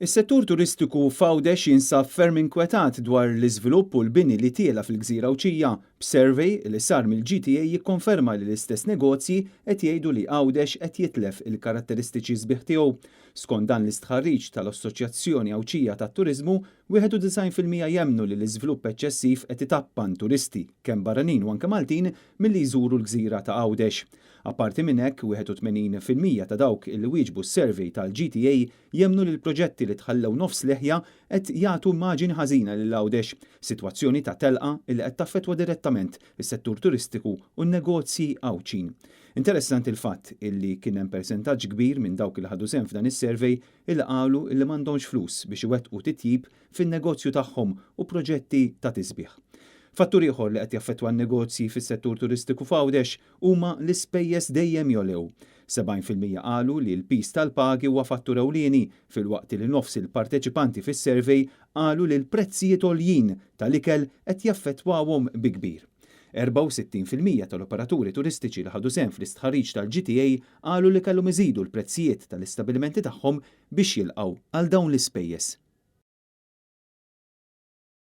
Is-settur turistiku f'Għawdex jinsab ferm inkwetat dwar l-iżvilupp u l-bini li tiela fil-Gżira Ewċija. B'survey li sar mill-GTA jikkonferma li l-istess negozji qed jgħidu li Għawdex qed jitlef il-karatteristiċi sbieħ tiegħu. Skont dan l-istħarriġ tal-Assoċjazzjoni Ewċija tat-Turiżmu, 91% jemmnu li l-iżvilupp eċċessiv qed itappan turisti kemm barranin u anke Maltin milli jżuru l-Gżira ta' Għawdex. Apparti minn hekk, 81% ta' dawk il wieġbu s-survey tal-GTA jemmnu li l-proġetti li tħallew nofs leħja qed jagħtu immaġin ħażina lil Għawdex, sitwazzjoni ta' telqa li qed taffettwa direttament is-settur turistiku u n-negozji Għawdxin. Interessanti l-fatt illi kien hemm persentaġġ kbir minn dawk li ħadu sehem f'dan is-survey illi qalu illi m'għandhomx flus biex iwettqu titjib fin-negozju tagħhom u proġetti ta' tisbieħ. Fattur ieħor li qed jaffettwa n-negozji fis-settur turistiku f'Għawdex huma l-ispejjeż dejjem jolew. 70% qalu li l-pis tal-pagi huwa fattur ewlieni filwaqt li nofs il-parteċipanti fis-survey qalu li l-prezzijiet għoljin tal-ikel qed jaffettwawhom bi kbir. 64% tal-operaturi turistiċi li ħadu sehem fl-istħarriġ tal-GTA qalu li kellhom iżidu l-prezzijiet tal-istabilmenti tagħhom biex jilqgħu għal dawn l-ispejjeż.